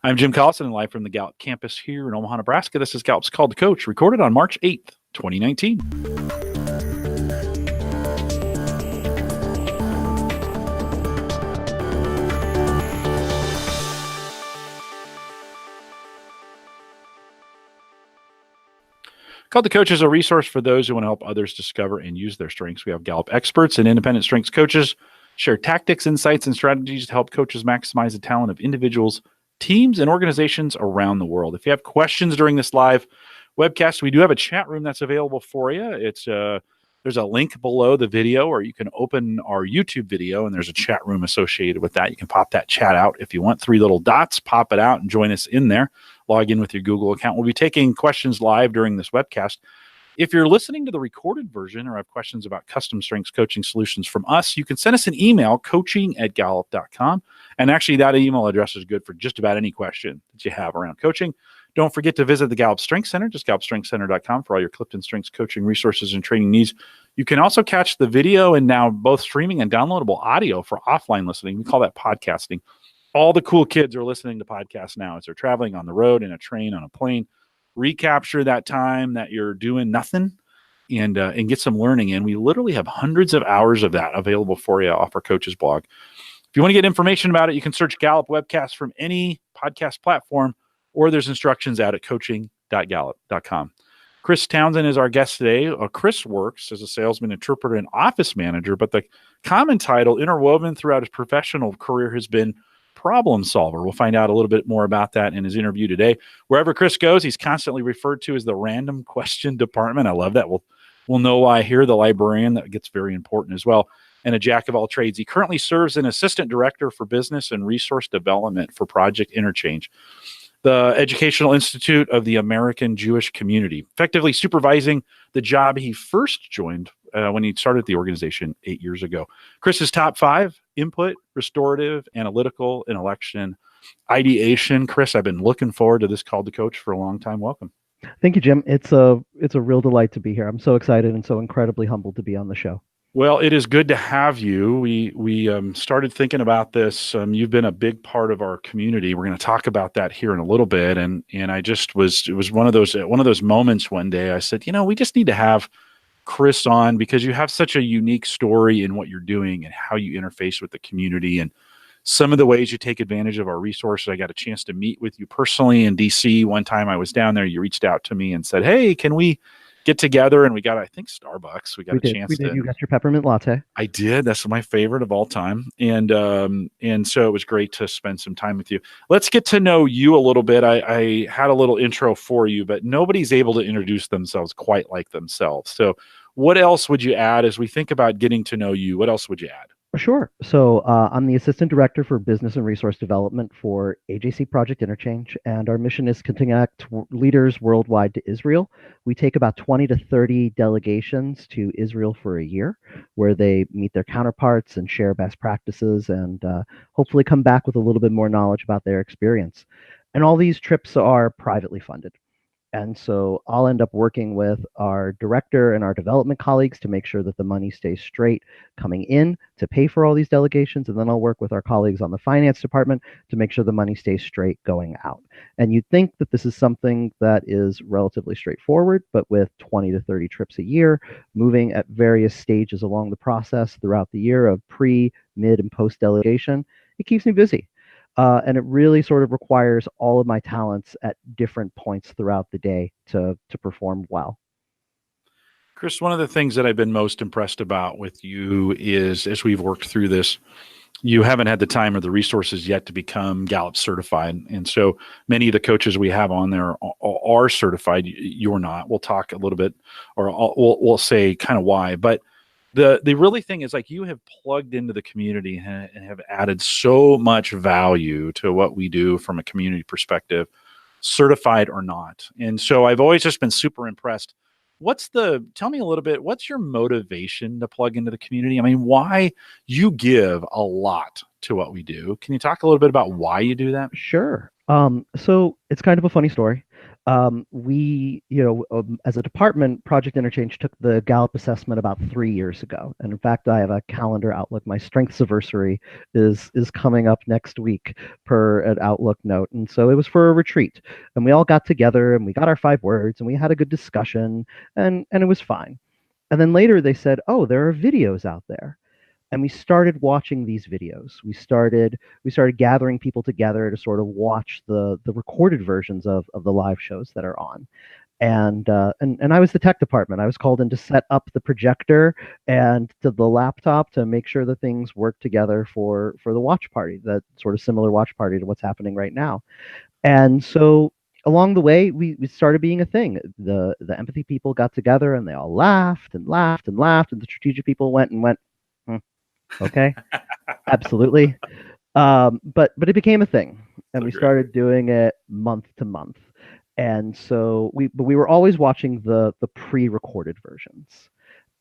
I'm Jim Collison, live from the Gallup campus here in Omaha, Nebraska. This is Gallup's Called to Coach, recorded on March 8th, 2019. Called to Coach is a resource for those who want to help others discover and use their strengths. We have Gallup experts and independent strengths coaches share tactics, insights, and strategies to help coaches maximize the talent of individuals, teams, and organizations around the world. If you have questions during this live webcast, we do have a chat room that's available for you. There's a link below the video, or you can open our YouTube video, and there's a chat room associated with that. You can pop that chat out if you want. 3 little dots, pop it out, and join us in there. Log in with your Google account. We'll be taking questions live during this webcast. If you're listening to the recorded version or have questions about custom strengths coaching solutions from us, you can send us an email, coaching@gallup.com. And actually, that email address is good for just about any question that you have around coaching. Don't forget to visit the Gallup Strengths Center, just gallupstrengthscenter.com for all your Clifton Strengths coaching resources and training needs. You can also catch the video and now both streaming and downloadable audio for offline listening. We call that podcasting. All the cool kids are listening to podcasts now as they're traveling on the road, in a train, on a plane. Recapture that time that you're doing nothing and get some learning in. We literally have hundreds of hours of that available for you off our coach's blog. If you want to get information about it, you can search Gallup Webcast from any podcast platform, or there's instructions out at coaching.gallup.com. Chris Townsend is our guest today. Chris works as a salesman, interpreter, and office manager, but the common title interwoven throughout his professional career has been problem solver. We'll find out a little bit more about that in his interview today. Wherever Chris goes, he's constantly referred to as the random question department. I love that. We'll know why here. The librarian, that gets very important as well, and a jack of all trades. He currently serves as an assistant director for business and resource development for Project Interchange, the Educational Institute of the American Jewish Community, effectively supervising the job he first joined when he started the organization 8 years ago. Chris's top 5: input, restorative, analytical, intellection, ideation. Chris, I've been looking forward to this Call to Coach for a long time. Welcome. Thank you, Jim. It's a real delight to be here. I'm so excited and so incredibly humbled to be on the show. Well, it is good to have you. We started thinking about this. You've been a big part of our community. We're going to talk about that here in a little bit. And I just it was one of those moments one day. I said, we just need to have Chris on because you have such a unique story in what you're doing and how you interface with the community and some of the ways you take advantage of our resources. I got a chance to meet with you personally in DC. One time I was down there, you reached out to me and said, hey, can we get together? And we got, I think, Starbucks. We got a chance to. You got your peppermint latte. I did. That's my favorite of all time. And so it was great to spend some time with you. Let's get to know you a little bit. I had a little intro for you, but nobody's able to introduce themselves quite like themselves. So what else would you add as we think about getting to know you? What else would you add? Sure. So I'm the Assistant Director for Business and Resource Development for AJC Project Interchange, and our mission is to connect leaders worldwide to Israel. We take about 20 to 30 delegations to Israel for a year, where they meet their counterparts and share best practices and hopefully come back with a little bit more knowledge about their experience. And all these trips are privately funded. And so I'll end up working with our director and our development colleagues to make sure that the money stays straight coming in to pay for all these delegations. And then I'll work with our colleagues on the finance department to make sure the money stays straight going out. And you'd think that this is something that is relatively straightforward, but with 20 to 30 trips a year, moving at various stages along the process throughout the year of pre, mid, and post delegation, it keeps me busy. And it really sort of requires all of my talents at different points throughout the day to perform well. Chris, one of the things that I've been most impressed about with you is, as we've worked through this, you haven't had the time or the resources yet to become Gallup certified. And so many of the coaches we have on there are certified. You're not. We'll talk a little bit, or we'll say kind of why. But the really thing is, like, you have plugged into the community and have added so much value to what we do from a community perspective, certified or not. And so I've always just been super impressed. Tell me a little bit, what's your motivation to plug into the community? I mean, why you give a lot to what we do. Can you talk a little bit about why you do that? Sure. So it's kind of a funny story. We, as a department, Project Interchange took the Gallup assessment about 3 years ago. And in fact, I have a calendar outlook. My strengths anniversary is coming up next week per an Outlook note. And so it was for a retreat. And we all got together and we got our 5 words and we had a good discussion and it was fine. And then later they said, oh, there are videos out there. And we started watching these videos. We started gathering people together to sort of watch the recorded versions of the live shows that are on. And I was the tech department. I was called in to set up the projector and to the laptop to make sure that things work together for the watch party, that sort of similar watch party to what's happening right now. And so along the way, we started being a thing. The empathy people got together and they all laughed and laughed and laughed, and the strategic people went and went, okay, absolutely. But it became a thing, and we started doing it month to month. And so we were always watching the pre-recorded versions.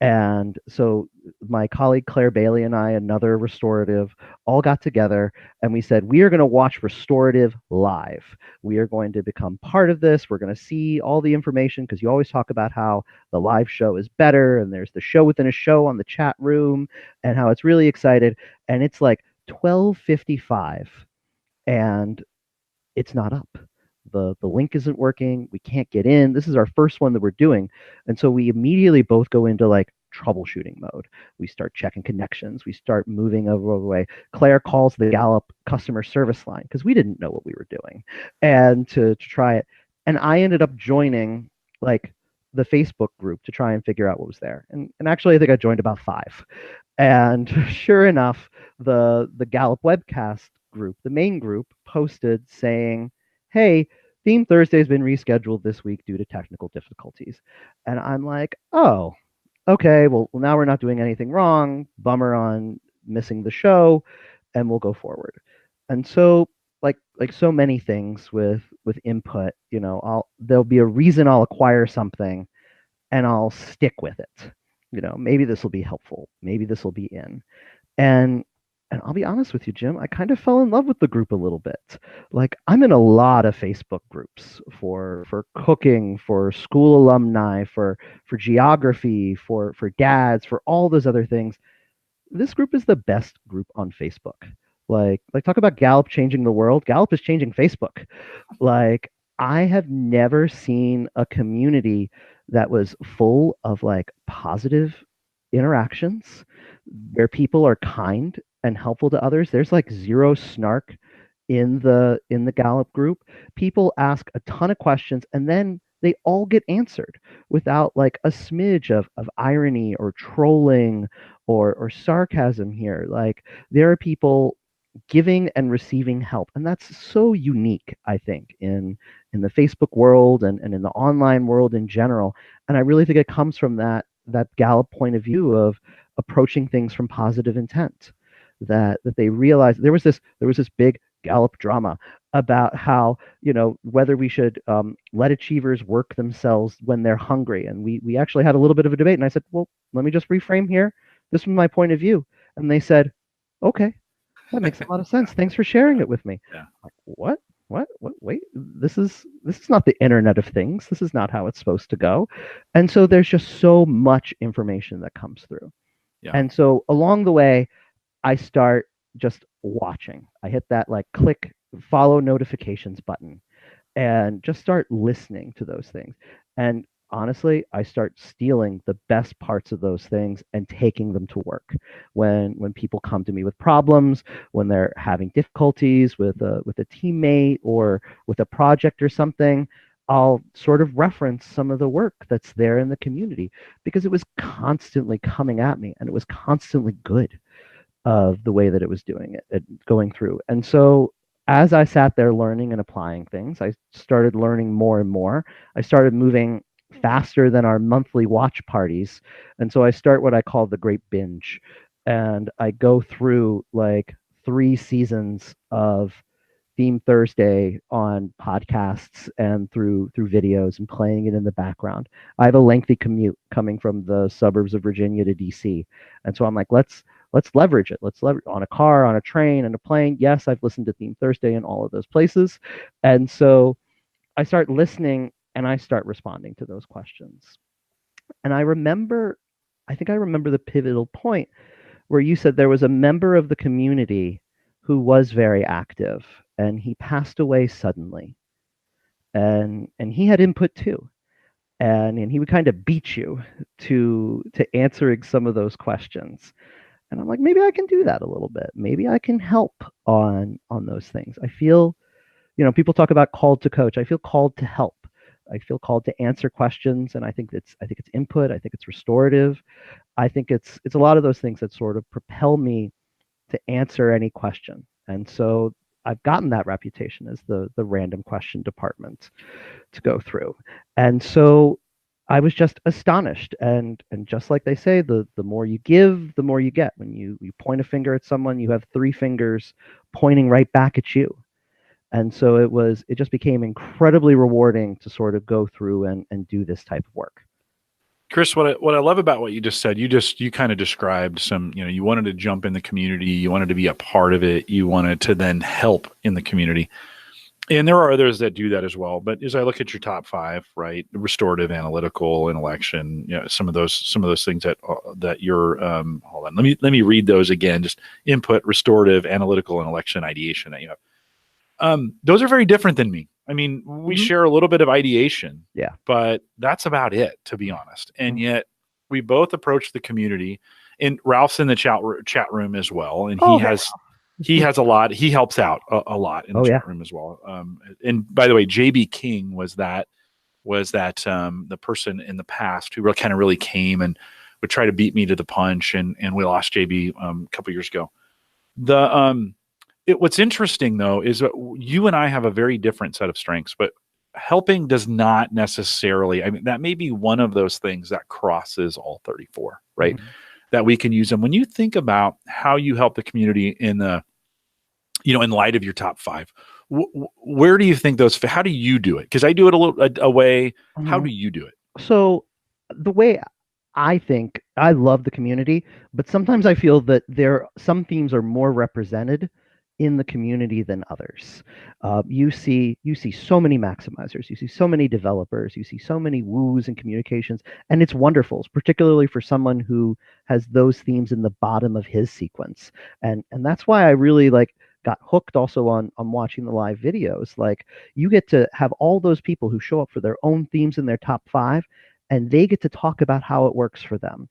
And so my colleague Claire Bailey and I, another restorative, all got together and we said, we are going to watch restorative live. We are going to become part of this. We're going to see all the information, because you always talk about how the live show is better and there's the show within a show on the chat room and how it's really excited. And it's like 12:55 and it's not up. The link isn't working. We can't get in. This is our first one that we're doing. And so we immediately both go into like troubleshooting mode. We start checking connections. We start moving over the way. Claire calls the Gallup customer service line because we didn't know what we were doing, and to try it. And I ended up joining like the Facebook group to try and figure out what was there. And actually, I think I joined about 5. And sure enough, the Gallup Webcast group, the main group, posted saying, hey, Theme Thursday has been rescheduled this week due to technical difficulties. And I'm like, oh, okay, well, now we're not doing anything wrong. Bummer on missing the show, and we'll go forward. And so, like so many things with input, there'll be a reason I'll acquire something and I'll stick with it. Maybe this will be helpful. Maybe this will be in. And I'll be honest with you, Jim, I kind of fell in love with the group a little bit. Like, I'm in a lot of Facebook groups for cooking, for school alumni, for geography, for dads, for all those other things. This group is the best group on Facebook. Like talk about Gallup changing the world. Gallup is changing Facebook. Like, I have never seen a community that was full of like positive interactions where people are kind and helpful to others. There's like zero snark in the Gallup group. People ask a ton of questions and then they all get answered without like a smidge of irony or trolling or sarcasm here. Like, there are people giving and receiving help, and that's so unique, I think, in the Facebook world and in the online world in general. And I really think it comes from that Gallup point of view of approaching things from positive intent, that they realized there was this big Gallup drama about how, whether we should let achievers work themselves when they're hungry. And we actually had a little bit of a debate, and I said, well, let me just reframe here. This was my point of view. And they said, okay, that makes a lot of sense. Thanks for sharing it with me. Yeah. Like, what? Wait, this is not the Internet of Things. This is not how it's supposed to go. And so there's just so much information that comes through. Yeah. And so along the way, I start just watching. I hit that like click follow notifications button and just start listening to those things. And honestly, I start stealing the best parts of those things and taking them to work. When people come to me with problems, when they're having difficulties with a teammate or with a project or something, I'll sort of reference some of the work that's there in the community, because it was constantly coming at me and it was constantly good of the way that it was doing it going through. And so as I sat there learning and applying things, I started learning more and more. I started moving faster than our monthly watch parties. And so I start what I call the Great Binge. And I go through like 3 seasons of Theme Thursday on podcasts and through videos and playing it in the background. I have a lengthy commute coming from the suburbs of Virginia to DC. And so I'm like, let's leverage it. Let's leverage on a car, on a train, and a plane. Yes, I've listened to Theme Thursday in all of those places. And so I start listening and I start responding to those questions. And I think I remember the pivotal point where you said there was a member of the community who was very active and he passed away suddenly. And he had input too. And he would kind of beat you to answering some of those questions. And I'm like, maybe I can do that a little bit. Maybe I can help on those things. I feel, people talk about called to coach. I feel called to help. I feel called to answer questions, and I think it's input. I think it's restorative. I think it's a lot of those things that sort of propel me to answer any question. And so I've gotten that reputation as the random question department to go through. And so I was just astonished. And just like they say, the more you give, the more you get. When you point a finger at someone, you have three fingers pointing right back at you. And so it just became incredibly rewarding to sort of go through and do this type of work. Chris, what I love about what you just said, you kind of described some, you wanted to jump in the community, you wanted to be a part of it, you wanted to then help in the community. And there are others that do that as well. But as I look at your top five, right, restorative, analytical, intellection, some of those things that you're, hold on, let me read those again. Just input, restorative, analytical, intellection, ideation that you have. Those are very different than me. I mean, we share a little bit of ideation, but that's about it, to be honest. And yet we both approach the community, and Ralph's in the chat room as well. And he has a lot. He helps out a lot in the chat room as well. And by the way, JB King was that the person in the past who really came and would try to beat me to the punch. And we lost JB a couple years ago. What's interesting, though, is that you and I have a very different set of strengths, but helping does not necessarily, that may be one of those things that crosses all 34, right? Mm-hmm. That we can use them. When you think about how you help the community in light of your top five, where do you think how do you do it? Because I do it a way. Mm-hmm. How do you do it? So the way I think, I love the community, but sometimes I feel that some themes are more represented in the community than others. You see so many maximizers, you see so many developers, you see so many woos and communications, and it's wonderful, particularly for someone who has those themes in the bottom of his sequence. And that's why I really got hooked also on watching the live videos. You get to have all those people who show up for their own themes in their top five, and they get to talk about how it works for them.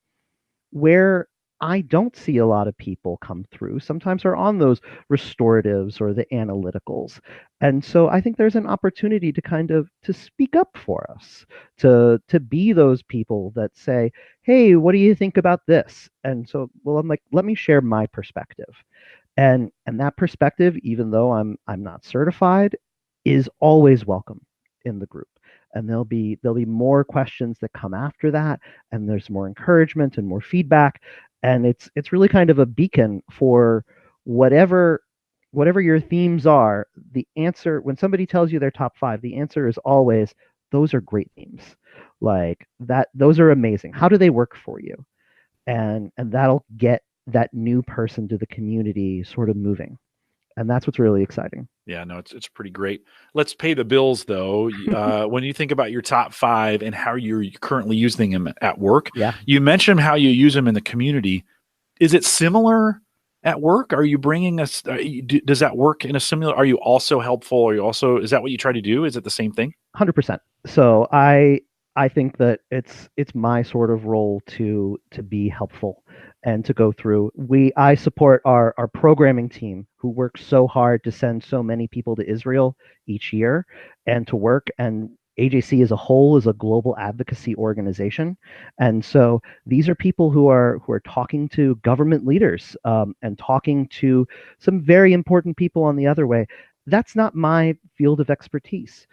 Where I don't see a lot of people come through sometimes are on those restoratives or the analyticals. And so I think there's an opportunity to speak up for us, to be those people that say, hey, what do you think about this? And so, I'm like, let me share my perspective. And that perspective, even though I'm not certified, is always welcome in the group. And there'll be more questions that come after that, and there's more encouragement and more feedback. And it's really kind of a beacon for whatever your themes are. The answer, when somebody tells you their top five, the answer is always, those are great themes. Those are amazing. How do they work for you? And that'll get that new person to the community sort of moving. And that's what's really exciting. Yeah, no, it's pretty great. Let's pay the bills, though. When you think about your top five and how you're currently using them at work, you mentioned how you use them in the community. Is it similar at work? Are you bringing us? Does that work in a similar? Are you also helpful? Is that what you try to do? Is it the same thing? 100%. So I think that it's my sort of role to be helpful and to go through. I support our programming team, who works so hard to send so many people to Israel each year and to work. And AJC as a whole is a global advocacy organization. And so these are people who are talking to government leaders and talking to some very important people on the other way. That's not my field of expertise.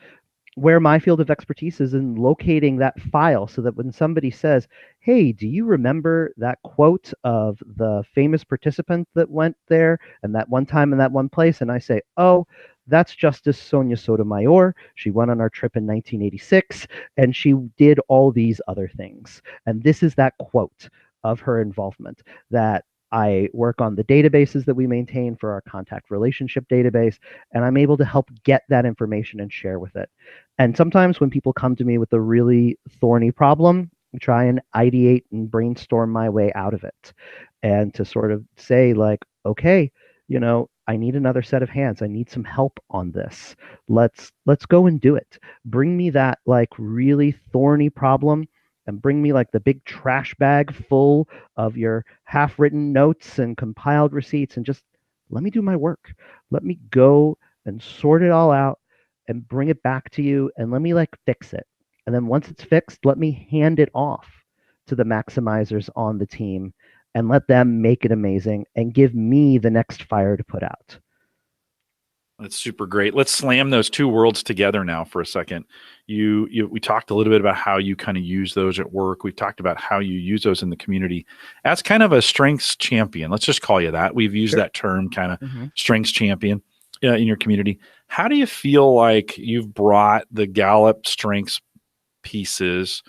Where my field of expertise is in locating that file, so that when somebody says, hey, do you remember that quote of the famous participant that went there and that one time in that one place? And I say, oh, that's Justice Sonia Sotomayor. She went on our trip in 1986 and she did all these other things. And this is that quote of her involvement that I work on the databases that we maintain for our contact relationship database, and I'm able to help get that information and share with it. And sometimes when people come to me with a really thorny problem, I try and ideate and brainstorm my way out of it, and to sort of say like, okay, I need another set of hands. I need some help on this. Let's go and do it. Bring me that like really thorny problem, and bring me like the big trash bag full of your half-written notes and compiled receipts, and just let me do my work. Let me go and sort it all out and bring it back to you, and let me like fix it. And then once it's fixed, let me hand it off to the maximizers on the team and let them make it amazing and give me the next fire to put out. That's super great. Let's slam those two worlds together now for a second. We talked a little bit about how you kind of use those at work. We've talked about how you use those in the community as kind of a strengths champion. Let's just call you that. We've used that term, kind of strengths champion in your community. How do you feel like you've brought the Gallup strengths pieces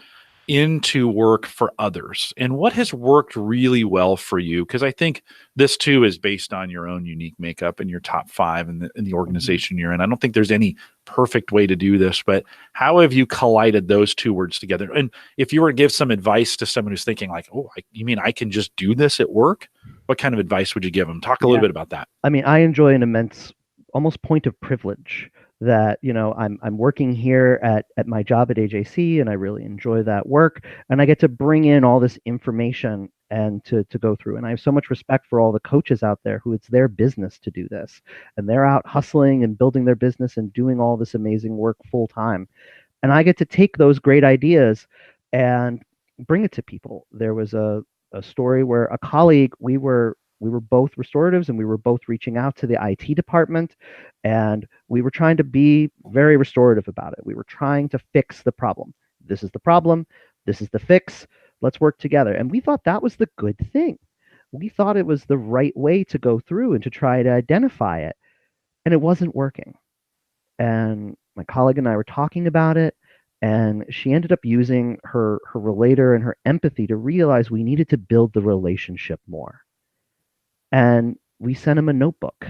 into work for others, and what has worked really well for you? Because I think this too is based on your own unique makeup and your top 5 in the organization you're in. I don't think there's any perfect way to do this, but how have you collided those two words together? And if you were to give some advice to someone who's thinking like, oh, you mean I can just do this at work? What kind of advice would you give them? Talk a little bit about that. I mean, I enjoy an immense, almost point of privilege that, I'm working here at my job at AJC, and I really enjoy that work, and I get to bring in all this information and to go through. And I have so much respect for all the coaches out there who it's their business to do this, and they're out hustling and building their business and doing all this amazing work full time. And I get to take those great ideas and bring it to people. There was a story where a colleague, we were both restoratives, and we were both reaching out to the IT department, and we were trying to be very restorative about it. We were trying to fix the problem. This is the problem. This is the fix. Let's work together. And we thought that was the good thing. We thought it was the right way to go through and to try to identify it. And it wasn't working. And my colleague and I were talking about it, and she ended up using her relator and her empathy to realize we needed to build the relationship more. And we sent him a notebook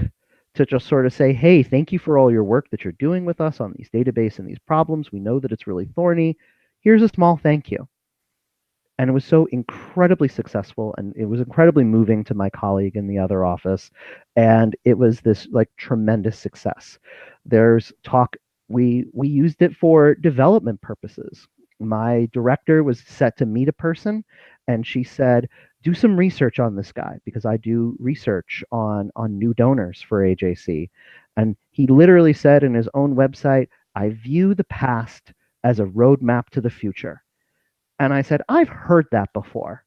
to just sort of say, hey, thank you for all your work that you're doing with us on these database and these problems. We know that it's really thorny. Here's a small thank you. And it was so incredibly successful, and it was incredibly moving to my colleague in the other office. And it was this like tremendous success. There's talk, we used it for development purposes. My director was set to meet a person, and she said, do some research on this guy, because I do research on new donors for AJC. And he literally said in his own website, I view the past as a roadmap to the future. And I said, I've heard that before.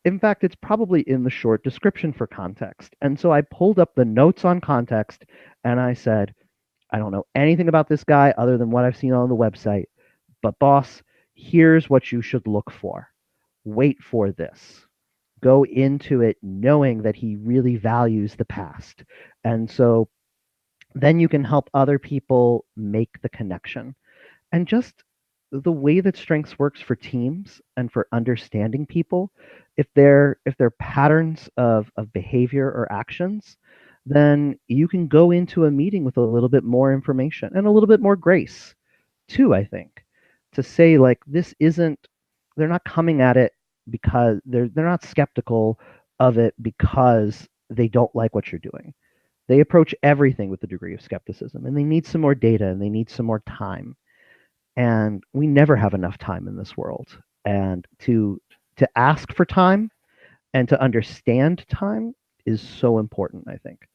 In fact, it's probably in the short description for context. And so I pulled up the notes on context, and I said, I don't know anything about this guy other than what I've seen on the website, but boss, here's what you should look for. Wait for this. Go into it knowing that he really values the past. And so then you can help other people make the connection. And just the way that strengths works for teams and for understanding people, if they're patterns of behavior or actions, then you can go into a meeting with a little bit more information and a little bit more grace too, I think, to say like, this isn't, they're not coming at it because they're not skeptical of it because they don't like what you're doing. They approach everything with a degree of skepticism, and they need some more data, and they need some more time. And we never have enough time in this world. And to ask for time and to understand time is so important, I think.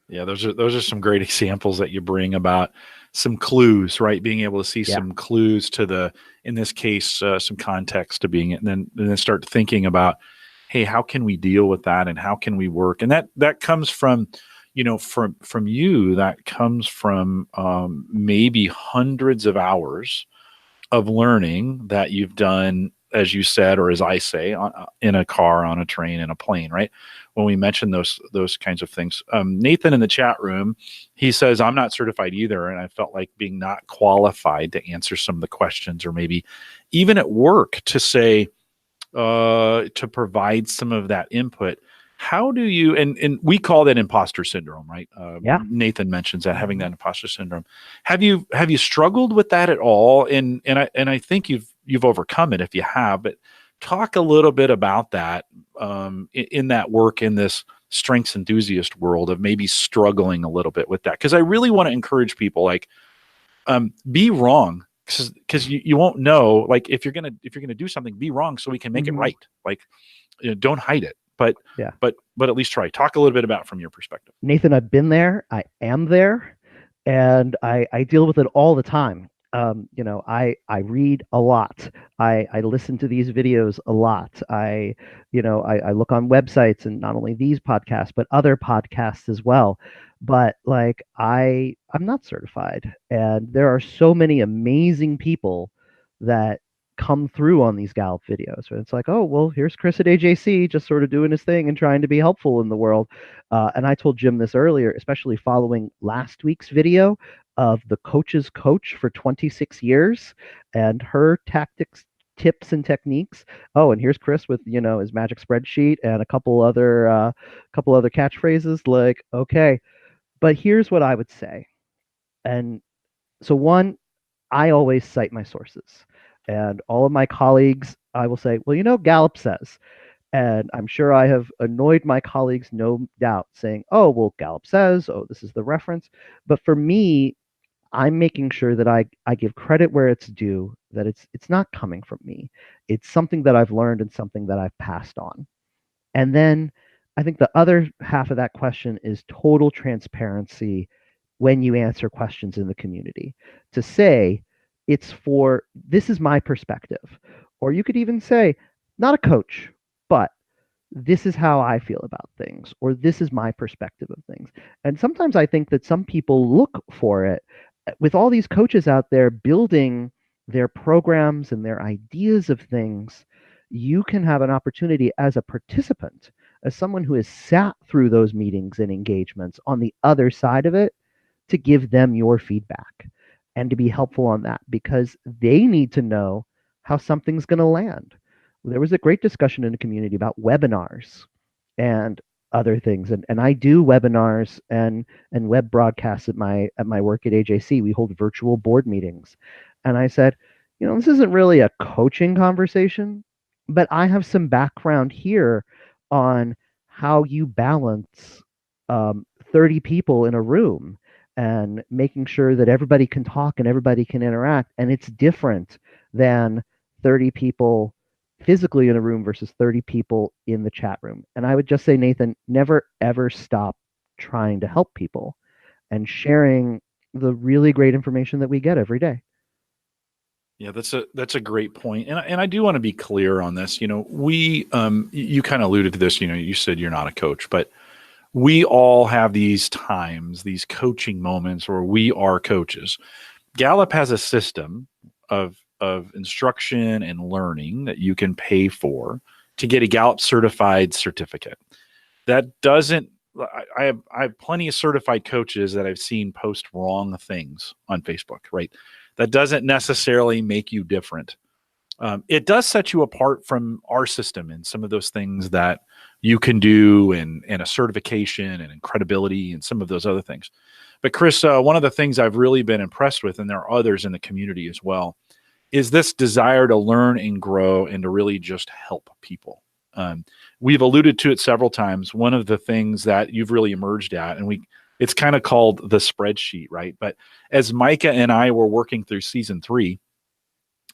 Yeah, those are some great examples that you bring about some clues, right? Being able to see some clues to in this case, some context to being it, and then start thinking about, hey, how can we deal with that, and how can we work? And that comes from, from you, that comes from maybe hundreds of hours of learning that you've done, as you said, or as I say, in a car, on a train, in a plane, right? When we mention those kinds of things. Nathan in the chat room, he says, I'm not certified either, and I felt like being not qualified to answer some of the questions, or maybe even at work to say, to provide some of that input. how do you, and we call that imposter syndrome, right? Yeah. Nathan mentions that, having that imposter syndrome. Have you struggled with that at all? And I think you've overcome it if you have, but talk a little bit about that in that work in this strengths enthusiast world of maybe struggling a little bit with that. Because I really want to encourage people, like, be wrong, because you won't know, like, if you're gonna do something, be wrong so we can make it right. Like, don't hide it, but Yeah. but at least try. Talk a little bit about from your perspective. Nathan, I've been there. I am there, and I deal with it all the time. I read a lot. I listen to these videos a lot. I look on websites, and not only these podcasts, but other podcasts as well. But like I'm not certified, and there are so many amazing people that come through on these Gallup videos. And it's like, oh, well, here's Chris at AJC just sort of doing his thing and trying to be helpful in the world. And I told Jim this earlier, especially following last week's video of the coach's coach for 26 years and her tactics, tips, and techniques. Oh, and here's Chris with his magic spreadsheet and a couple other catchphrases. Like, okay, but here's what I would say. And so one, I always cite my sources, and all of my colleagues, I will say, well, Gallup says. And I'm sure I have annoyed my colleagues, no doubt, saying, oh, well, Gallup says, oh, this is the reference. But for me, I'm making sure that I give credit where it's due, that it's not coming from me. It's something that I've learned and something that I've passed on. And then I think the other half of that question is total transparency when you answer questions in the community, to say, this is my perspective. Or you could even say, not a coach, but this is how I feel about things, or this is my perspective of things. And sometimes I think that some people look for it. With all these coaches out there building their programs and their ideas of things, you can have an opportunity as a participant, as someone who has sat through those meetings and engagements on the other side of it, to give them your feedback and to be helpful on that, because they need to know how something's going to land. There was a great discussion in the community about webinars and other things. And I do webinars and web broadcasts at my work at AJC. We hold virtual board meetings. And I said, this isn't really a coaching conversation, but I have some background here on how you balance 30 people in a room and making sure that everybody can talk and everybody can interact. And it's different than 30 people physically in a room versus 30 people in the chat room. And I would just say, Nathan, never, ever stop trying to help people and sharing the really great information that we get every day. Yeah, that's a great point. And I do want to be clear on this. We you kind of alluded to this, you said you're not a coach, but we all have these times, these coaching moments where we are coaches. Gallup has a system of instruction and learning that you can pay for to get a Gallup certified certificate. That doesn't, I have plenty of certified coaches that I've seen post wrong things on Facebook, right? That doesn't necessarily make you different. It does set you apart from our system and some of those things that you can do, and a certification and credibility and some of those other things. But Chris, one of the things I've really been impressed with, and there are others in the community as well, is this desire to learn and grow and to really just help people. We've alluded to it several times. One of the things that you've really emerged at, and it's kind of called the spreadsheet, right? But as Micah and I were working through season 3,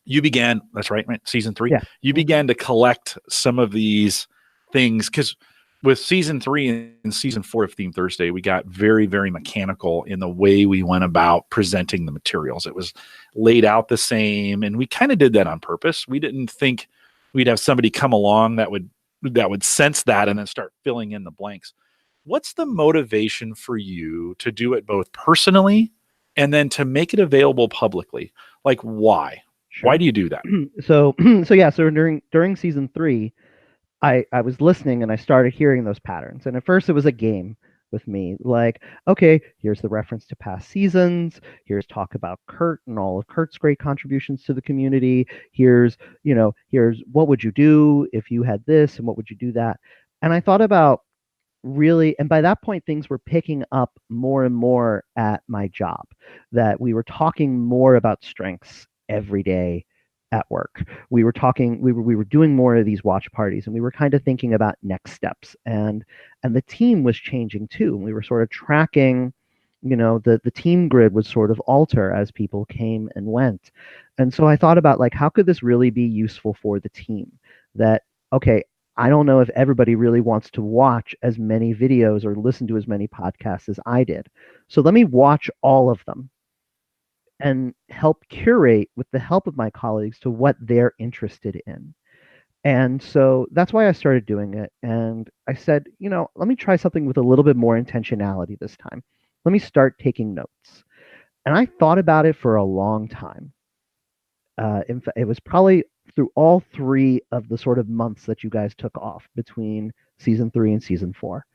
you began, that's right, season 3, yeah. You began to collect some of these things, because with season 3 and season 4 of Theme Thursday, we got very, very mechanical in the way we went about presenting the materials. It was laid out the same, and we kind of did that on purpose. We didn't think we'd have somebody come along that would sense that and then start filling in the blanks. What's the motivation for you to do it both personally and then to make it available publicly? Like, why? Sure. Why do you do that? So during season 3, I was listening and I started hearing those patterns. And at first it was a game with me. Like, okay, here's the reference to past seasons. Here's talk about Kurt and all of Kurt's great contributions to the community. Here's what would you do if you had this, and what would you do that? And I thought about really, and by that point, things were picking up more and more at my job, that we were talking more about strengths every day at work. We were talking, we were doing more of these watch parties, and we were kind of thinking about next steps. And the team was changing too. And we were sort of tracking, the team grid would sort of alter as people came and went. And so I thought about, like, how could this really be useful for the team? That, okay, I don't know if everybody really wants to watch as many videos or listen to as many podcasts as I did. So let me watch all of them and help curate with the help of my colleagues to what they're interested in. And so that's why I started doing it. And I said, let me try something with a little bit more intentionality this time. Let me start taking notes. And I thought about it for a long time. In fact, it was probably through all 3 of the sort of months that you guys took off between season 3 and season 4.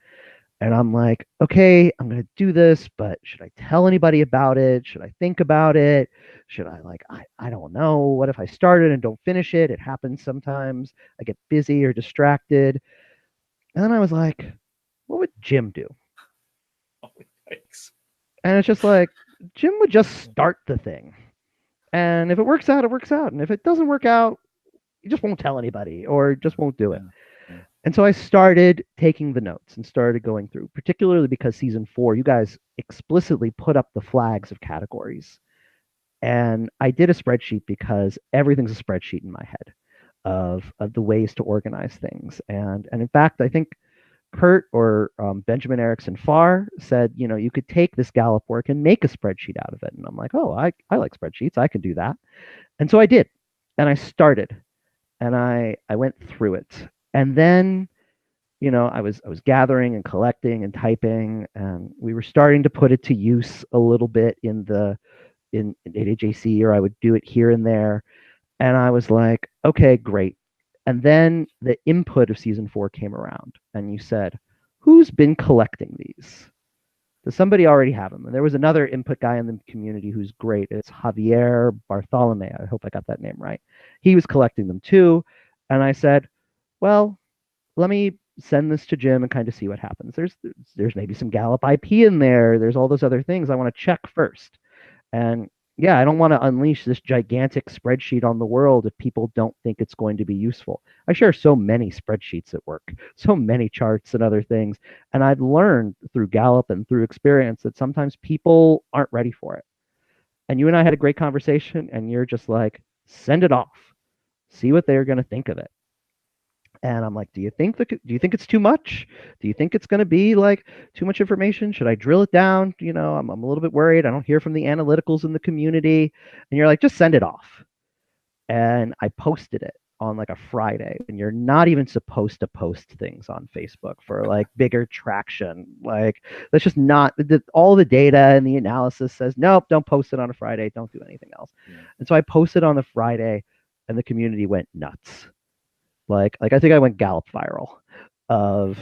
And I'm like, okay, I'm going to do this, but should I tell anybody about it? Should I think about it? Should I, like, I don't know. What if I started and don't finish it? It happens sometimes. I get busy or distracted. And then I was like, what would Jim do? Thanks. And it's just like, Jim would just start the thing. And if it works out, it works out. And if it doesn't work out, you just won't tell anybody or just won't do it. Yeah. And so I started taking the notes and started going through, particularly because season 4, you guys explicitly put up the flags of categories. And I did a spreadsheet because everything's a spreadsheet in my head of the ways to organize things. And in fact, I think Kurt or Benjamin Erickson Farr said, you could take this Gallup work and make a spreadsheet out of it. And I'm like, oh, I like spreadsheets. I can do that. And so I did. And I started. And I went through it. And then, I was gathering and collecting and typing, and we were starting to put it to use a little bit in AJC, or I would do it here and there. And I was like, okay, great. And then the input of season 4 came around, and you said, who's been collecting these? Does somebody already have them? And there was another input guy in the community who's great. It's Javier Bartolome. I hope I got that name right. He was collecting them too. And I said, well, let me send this to Jim and kind of see what happens. There's maybe some Gallup IP in there. There's all those other things I want to check first. And yeah, I don't want to unleash this gigantic spreadsheet on the world if people don't think it's going to be useful. I share so many spreadsheets at work, so many charts and other things. And I've learned through Gallup and through experience that sometimes people aren't ready for it. And you and I had a great conversation, and you're just like, send it off. See what they're going to think of it. And I'm like, do you think it's too much? Do you think it's going to be like too much information? Should I drill it down? I'm a little bit worried. I don't hear from the analyticals in the community. And you're like, just send it off. And I posted it on like a Friday, and you're not even supposed to post things on Facebook for like bigger traction. Like, that's just not all the data and the analysis says, nope, don't post it on a Friday. Don't do anything else. Yeah. And so I posted on the Friday, and the community went nuts. Like I think I went Gallup viral of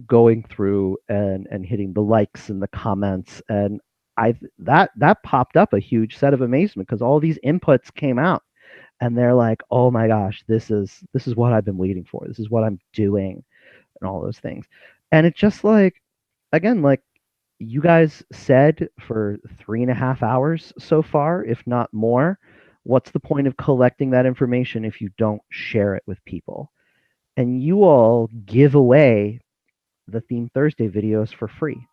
going through and hitting the likes and the comments, and that popped up a huge set of amazement because all these inputs came out, and they're like, oh my gosh, this is what I've been waiting for. This is what I'm doing, and all those things. And it's just like, again, like you guys said, for 3.5 hours so far, if not more, what's the point of collecting that information if you don't share it with people? And you all give away the Theme Thursday videos for free.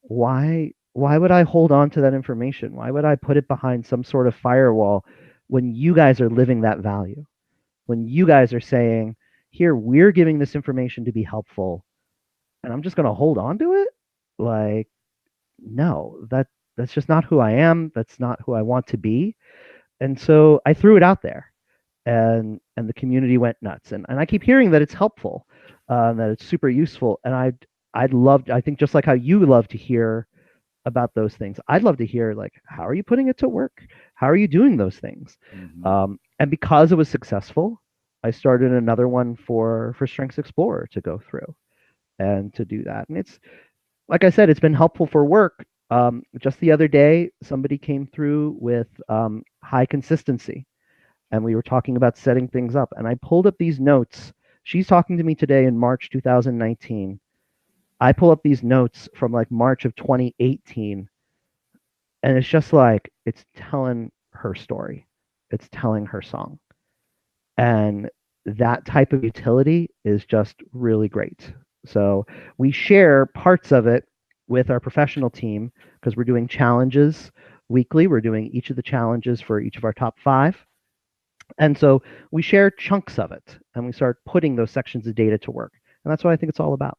Why would I hold on to that information? Why would I put it behind some sort of firewall when you guys are living that value? When you guys are saying, here, we're giving this information to be helpful, and I'm just going to hold on to it? Like, no, that's just not who I am. That's not who I want to be. And so I threw it out there. And the community went nuts. And I keep hearing that it's helpful, that it's super useful. And I think just like how you love to hear about those things, I'd love to hear, like, how are you putting it to work? How are you doing those things? Mm-hmm. And because it was successful, I started another one for Strengths Explorer to go through and to do that. And it's, like I said, it's been helpful for work. Just the other day, somebody came through with high consistency. And we were talking about setting things up. And I pulled up these notes. She's talking to me today in March 2019. I pull up these notes from like March of 2018, and it's just like it's telling her story. It's telling her song. And that type of utility is just really great. So we share parts of it with our professional team because we're doing challenges weekly. We're doing each of the challenges for each of our top 5. And so we share chunks of it and we start putting those sections of data to work. And that's what I think it's all about.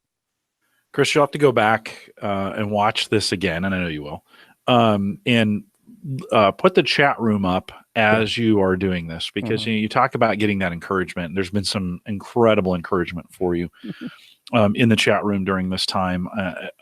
Chris, you'll have to go back and watch this again, and I know you will, and put the chat room up as you are doing this, because you talk about getting that encouragement. There's been some incredible encouragement for you in the chat room during this time.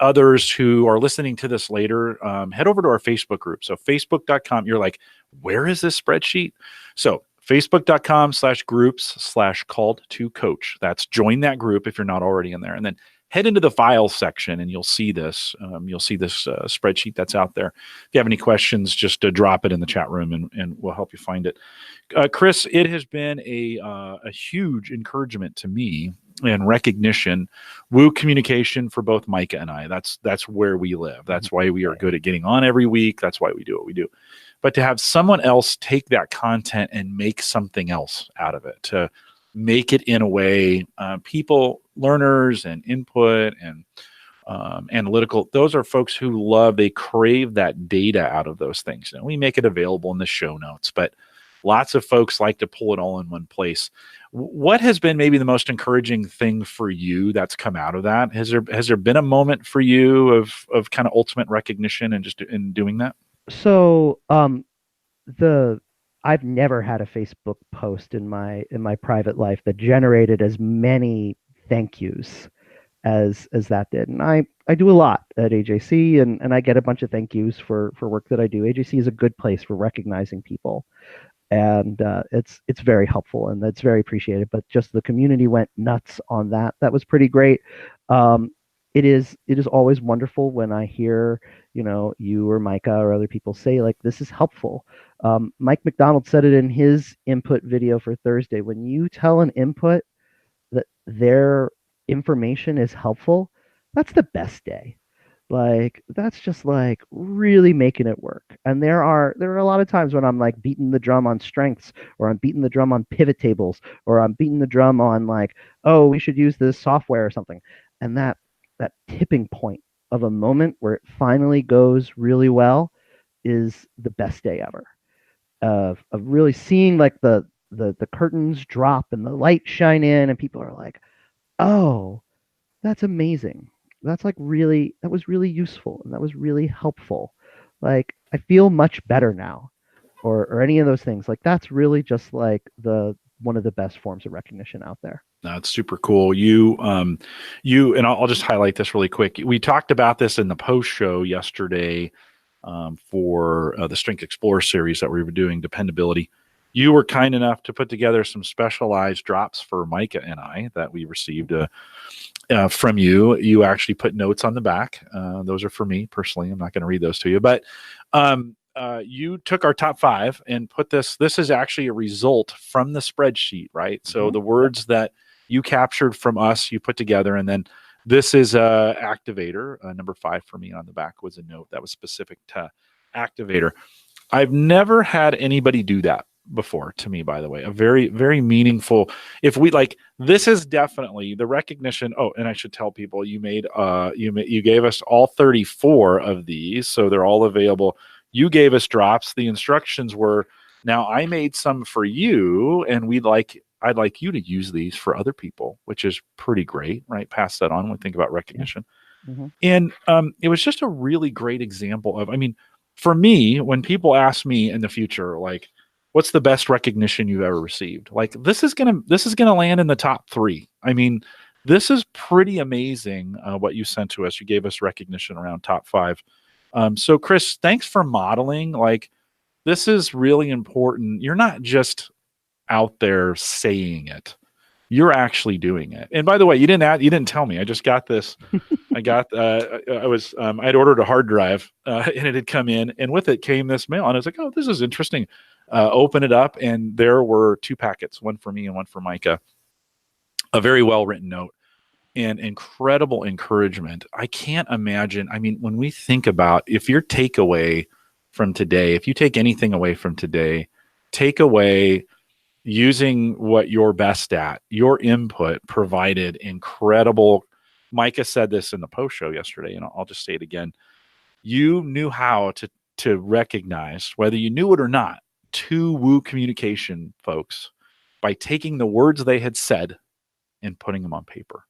Others who are listening to this later, head over to our Facebook group. So facebook.com, you're like, where is this spreadsheet? So facebook.com/groups/called-to-coach. That's join that group if you're not already in there. And then head into the files section and you'll see this. Spreadsheet that's out there. If you have any questions, just drop it in the chat room and we'll help you find it. Chris, it has been a huge encouragement to me and recognition. Woo communication for both Micah and I. That's where we live. That's why we are good at getting on every week. That's why we do what we do. But to have someone else take that content and make something else out of it, to make it in a way people, learners and input and analytical, those are folks who they crave that data out of those things. And we make it available in the show notes, but lots of folks like to pull it all in one place. What has been maybe the most encouraging thing for you that's come out of that? Has there been a moment for you of kind of ultimate recognition and just in doing that? So I've never had a Facebook post in my private life that generated as many thank yous as that did. And I do a lot at AJC and I get a bunch of thank yous for work that I do. AJC is a good place for recognizing people. And it's very helpful and that's very appreciated. But just the community went nuts on that. That was pretty great. It is always wonderful when I hear, you or Micah or other people say like, this is helpful. Mike McDonald said it in his input video for Thursday. When you tell an input that their information is helpful, that's the best day. Like, that's just like really making it work. And there are a lot of times when I'm like beating the drum on strengths, or I'm beating the drum on pivot tables, or I'm beating the drum on like, oh, we should use this software or something. And that tipping point of a moment where it finally goes really well is the best day ever. Of really seeing like the curtains drop and the light shine in and people are like, oh, that's amazing. That was really useful and that was really helpful. Like, I feel much better now, or any of those things. Like, that's really just like one of the best forms of recognition out there. That's super cool. You and I'll just highlight this really quick. We talked about this in the post show yesterday for the Strength Explorer series that we were doing, dependability. You were kind enough to put together some specialized drops for Micah and I that we received from you. You actually put notes on the back. Those are for me personally. I'm not going to read those to you, but you took our top 5 and put this is actually a result from the spreadsheet, right? So the words that you captured from us, you put together, and then this is a activator. Number 5 for me on the back was a note that was specific to activator. I've never had anybody do that before to me, by the way. A very, very meaningful, if we like, this is definitely the recognition. Oh, and I should tell people you gave us all 34 of these, so they're all available. You gave us drops. The instructions were, now I made some for you, and I'd like you to use these for other people, which is pretty great, right? Pass that on when we think about recognition. Mm-hmm. And it was just a really great example of, for me, when people ask me in the future, like, what's the best recognition you've ever received? Like, this is gonna land in the top 3. This is pretty amazing what you sent to us. You gave us recognition around top 5. So Chris, thanks for modeling. Like, this is really important. You're not just out there saying it. You're actually doing it. And by the way, you didn't tell me. I just got this. I'd ordered a hard drive and it had come in, and with it came this mail, and I was like, oh, this is interesting. Open it up, and there were 2 packets, one for me and one for Micah. A very well-written note. and incredible encouragement. I can't imagine. I mean, when we think about if your takeaway from today, if you take anything away from today, take away using what you're best at, your input provided incredible. Micah said this in the post show yesterday, and I'll just say it again. You knew how to recognize, whether you knew it or not, two woo communication folks by taking the words they had said and putting them on paper.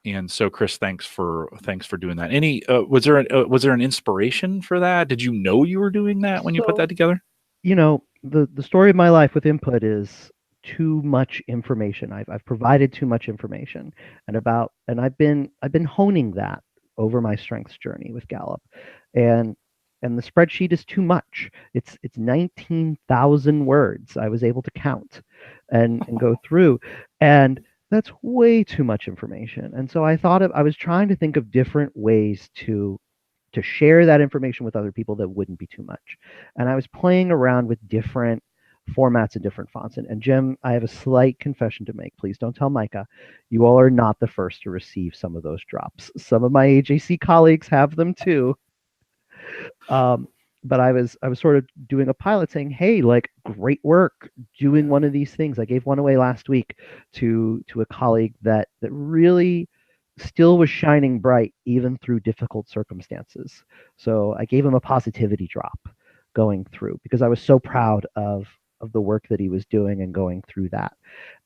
And so, Chris, thanks for doing that. Any was there an inspiration for that? Did you know you were doing that when you put that together? The story of my life with input is too much information. I've provided too much information, and I've been honing that over my strengths journey with Gallup, and the spreadsheet is too much. It's 19,000 words I was able to count and go through, and that's way too much information. And so I was trying to think of different ways to share that information with other people that wouldn't be too much. And I was playing around with different formats and different fonts. And Jim, I have a slight confession to make. Please don't tell Micah. You all are not the first to receive some of those drops. Some of my AJC colleagues have them too. But I was sort of doing a pilot saying, hey, like, great work doing one of these things. I gave one away last week to a colleague that really still was shining bright even through difficult circumstances. So I gave him a positivity drop going through because I was so proud of the work that he was doing and going through that.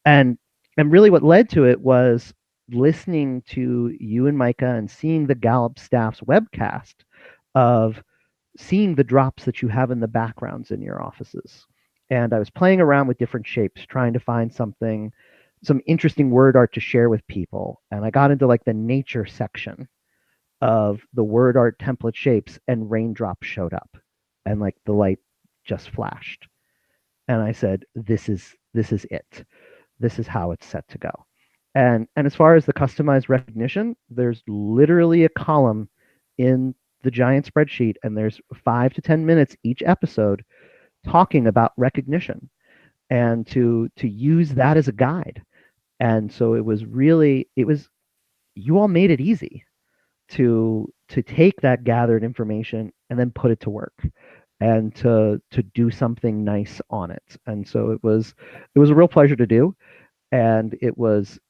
And really what led to it was listening to you and Micah and seeing the Gallup staff's webcast of seeing the drops that you have in the backgrounds in your offices. And I was playing around with different shapes, trying to find some interesting word art to share with people. And I got into like the nature section of the word art template shapes, and raindrops showed up and like the light just flashed. And I said, this is it. This is how it's set to go. And as far as the customized recognition, there's literally a column in the giant spreadsheet, and there's 5 to 10 minutes each episode talking about recognition and to use that as a guide. And so you all made it easy to take that gathered information and then put it to work and to do something nice on it. And so it was a real pleasure to do. And it was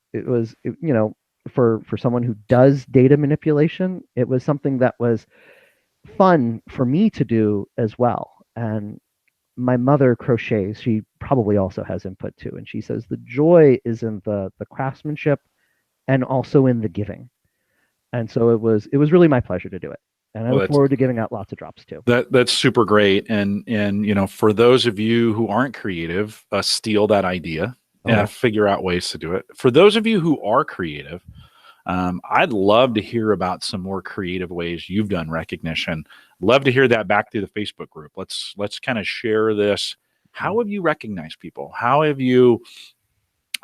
for someone who does data manipulation, it was something that was fun for me to do as well. And my mother crochets. She probably also has input too. And she says the joy is in the craftsmanship and also in the giving. And so it was really my pleasure to do it. And I look forward to giving out lots of drops too. That's super great. And for those of you who aren't creative, steal that idea and figure out ways to do it. For those of you who are creative, I'd love to hear about some more creative ways you've done recognition. Love to hear that back through the Facebook group. Let's kind of share this. How have you recognized people? How have you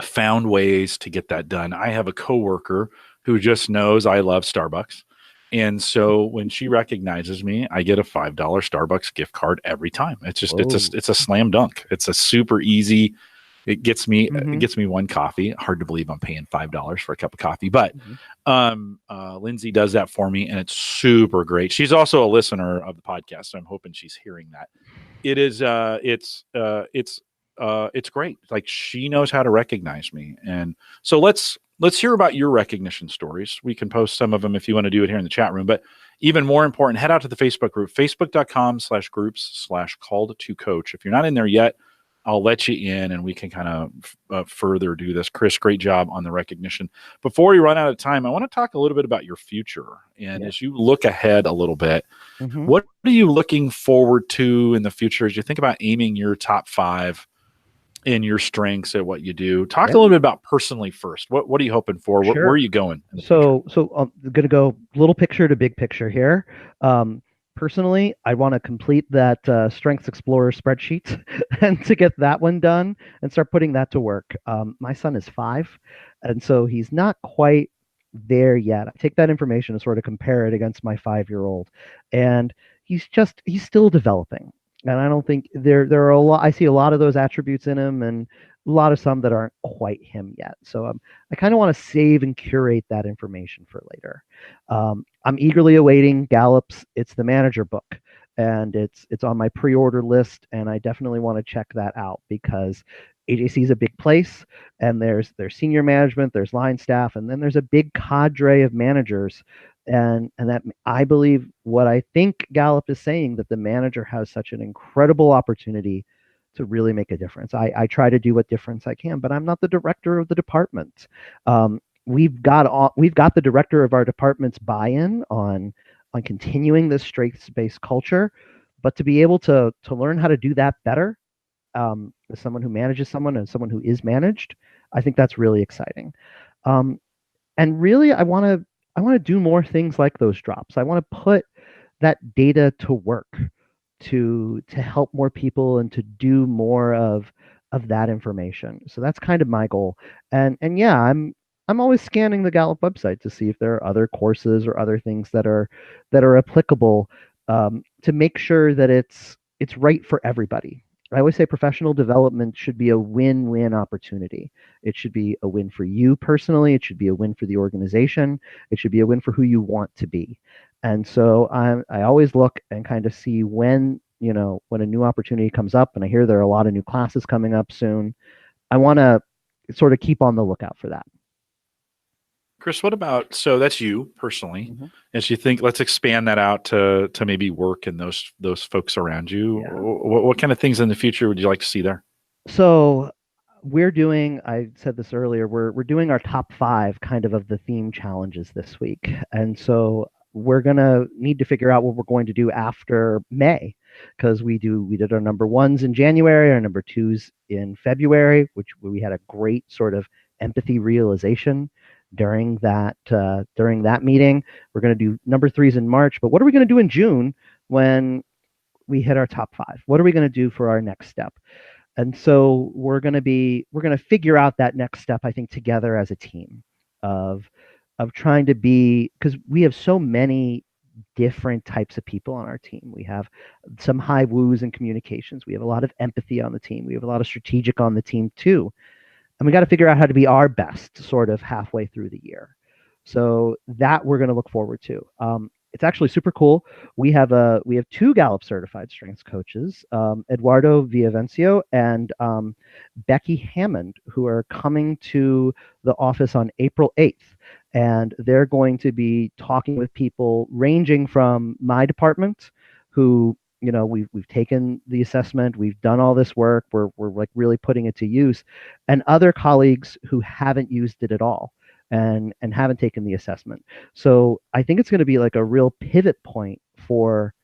found ways to get that done? I have a coworker who just knows I love Starbucks. And so when she recognizes me, I get a $5 Starbucks gift card every time. It's just, it's a slam dunk. It's a super easy. It gets me one coffee. Hard to believe I'm paying $5 for a cup of coffee, but Lindsay does that for me, and it's super great. She's also a listener of the podcast, so I'm hoping she's hearing that. It is it's great. Like, she knows how to recognize me, and so let's hear about your recognition stories. We can post some of them if you want to do it here in the chat room, but even more important, head out to the Facebook group, facebook.com/groups/called2coach. If you're not in there yet, I'll let you in and we can kind of further do this. Chris, great job on the recognition. Before we run out of time, I want to talk a little bit about your future. And as you look ahead a little bit, what are you looking forward to in the future as you think about aiming your top 5 in your strengths at what you do? Talk a little bit about personally first. What are you hoping for? Where are you going? So I'm going to go little picture to big picture here. Personally, I want to complete that Strengths Explorer spreadsheet and to get that one done and start putting that to work. My son is 5, and so he's not quite there yet. I take that information and sort of compare it against my 5-year-old, and he's still developing. And I don't think there are a lot. I see a lot of those attributes in him, and a lot of some that aren't quite him yet. So I kind of want to save and curate that information for later. I'm eagerly awaiting Gallup's It's the Manager book, and it's on my pre-order list, and I definitely want to check that out because AJC is a big place, and there's senior management, there's line staff, and then there's a big cadre of managers, and that I believe what I think Gallup is saying, that the manager has such an incredible opportunity to really make a difference. I try to do what difference I can, but I'm not the director of the department. We've got the director of our department's buy-in on continuing this strengths-based culture, but to be able to learn how to do that better, as someone who manages someone and someone who is managed, I think that's really exciting. And really, I want to do more things like those drops. I want to put that data to work to help more people and to do more of that information. So that's kind of my goal. And yeah, I'm always scanning the Gallup website to see if there are other courses or other things that are applicable, to make sure that it's right for everybody. I always say professional development should be a win-win opportunity. It should be a win for you personally. It should be a win for the organization. It should be a win for who you want to be. And so I always look and kind of see when a new opportunity comes up, and I hear there are a lot of new classes coming up soon. I want to sort of keep on the lookout for that. Chris, what about, so that's you personally, Mm-hmm. as you think, let's expand that out to maybe work and those folks around you. Yeah. What kind of things in the future would you like to see there? So we're doing, I said this earlier, we're doing our top 5 kind of the theme challenges this week. And so we're going to need to figure out what we're going to do after May, because we did our number 1s in January, our number 2s in February, which we had a great sort of empathy realization during that meeting. We're going to do number 3s in March, but what are we going to do in June when we hit our top 5? What are we going to do for our next step? And so we're going to figure out that next step, I think, together as a team of trying to be, because we have so many different types of people on our team. We have some high woos in communications. We have a lot of empathy on the team. We have a lot of strategic on the team too. And we got to figure out how to be our best sort of halfway through the year. So that we're going to look forward to. It's actually super cool. We have 2 Gallup certified strengths coaches, Eduardo Villavencio and Becky Hammond, who are coming to the office on April 8th. And they're going to be talking with people ranging from my department, who, we've taken the assessment, we've done all this work, we're like really putting it to use, and other colleagues who haven't used it at all and haven't taken the assessment. So I think it's going to be like a real pivot point for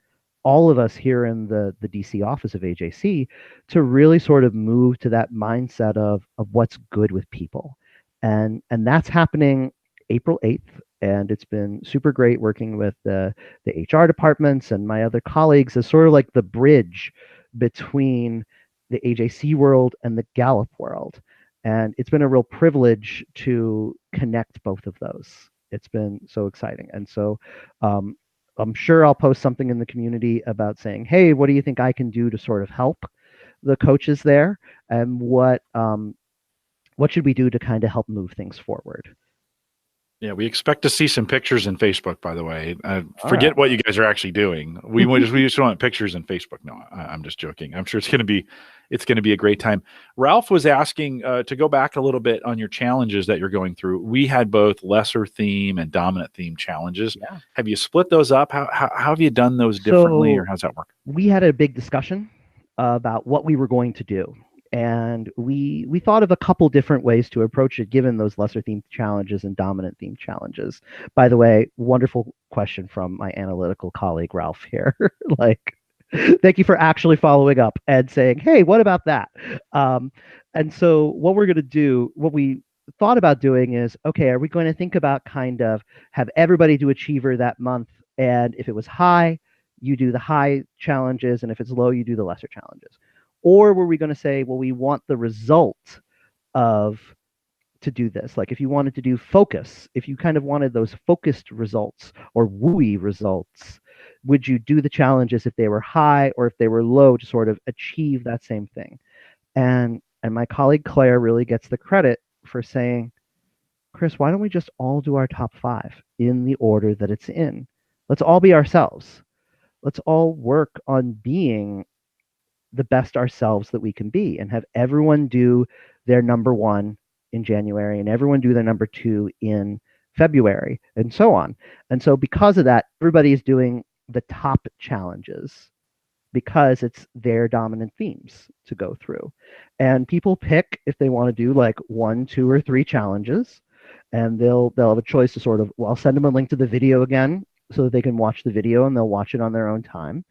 all of us here in the DC office of AJC to really sort of move to that mindset of what's good with people. And that's happening April 8th. And it's been super great working with the HR departments and my other colleagues as sort of like the bridge between the AJC world and the Gallup world. And it's been a real privilege to connect both of those. It's been so exciting. And so I'm sure I'll post something in the community about saying, hey, what do you think I can do to sort of help the coaches there? And what should we do to kind of help move things forward? Yeah, we expect to see some pictures in Facebook, by the way. Forget right. what you guys are actually doing. We just want pictures in Facebook. No, I'm just joking. I'm sure it's going to be a great time. Ralph was asking to go back a little bit on your challenges that you're going through. We had both lesser theme and dominant theme challenges. Yeah. Have you split those up? How have you done those differently, or how's that work? We had a big discussion about what we were going to do. And we thought of a couple different ways to approach it, given those lesser themed challenges and dominant themed challenges. By the way, wonderful question from my analytical colleague, Ralph here. Like, thank you for actually following up and saying, hey, what about that? And so what we're going to do, what we thought about doing is, okay, are we going to think about kind of have everybody do Achiever that month? And if it was high, you do the high challenges. And if it's low, you do the lesser challenges. Or were we going to say, well, we want the result to do this? Like if you wanted to do focus, if you kind of wanted those focused results or wooey results, would you do the challenges if they were high or if they were low to sort of achieve that same thing? And And my colleague Claire really gets the credit for saying, Chris, why don't we just all do our top 5 in the order that it's in? Let's all be ourselves. Let's all work on being the best ourselves that we can be, and have everyone do their number 1 in January and everyone do their number 2 in February, and so on. And so because of that, everybody is doing the top challenges because it's their dominant themes to go through. And people pick if they want to do like 1, 2, or 3 challenges, and they'll have a choice to sort of, well, I'll send them a link to the video again so that they can watch the video, and they'll watch it on their own time.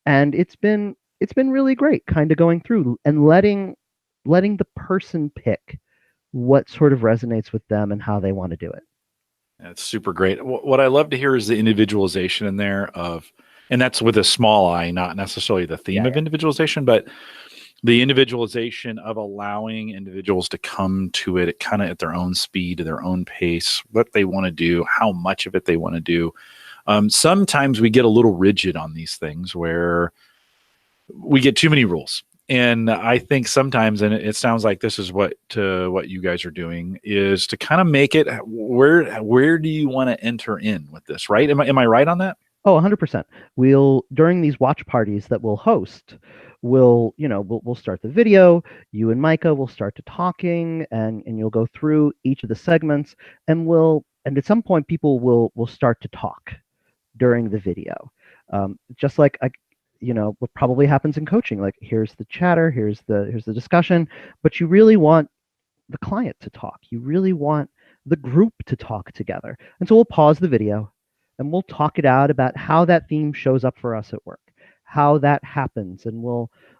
And it's been really great kind of going through and letting the person pick what sort of resonates with them and how they want to do it. That's super great. What I love to hear is the individualization in there of, and that's with a small I, not necessarily the theme of individualization, but the individualization of allowing individuals to come to it kind of at their own speed, at their own pace, what they want to do, how much of it they want to do. Sometimes we get a little rigid on these things where we get too many rules. And I think sometimes, and it sounds like this is what you guys are doing, is to kind of make it, where do you want to enter in with this, right? Am I right on that? Oh, 100%. We'll, during these watch parties that we'll host, we'll start the video, you and Micah will start to talking, and you'll go through each of the segments, and at some point people will start to talk during the video. Just like what probably happens in coaching, like here's the chatter, here's the discussion, but you really want the client to talk. You really want the group to talk together. And so we'll pause the video and we'll talk it out about how that theme shows up for us at work, how that happens, and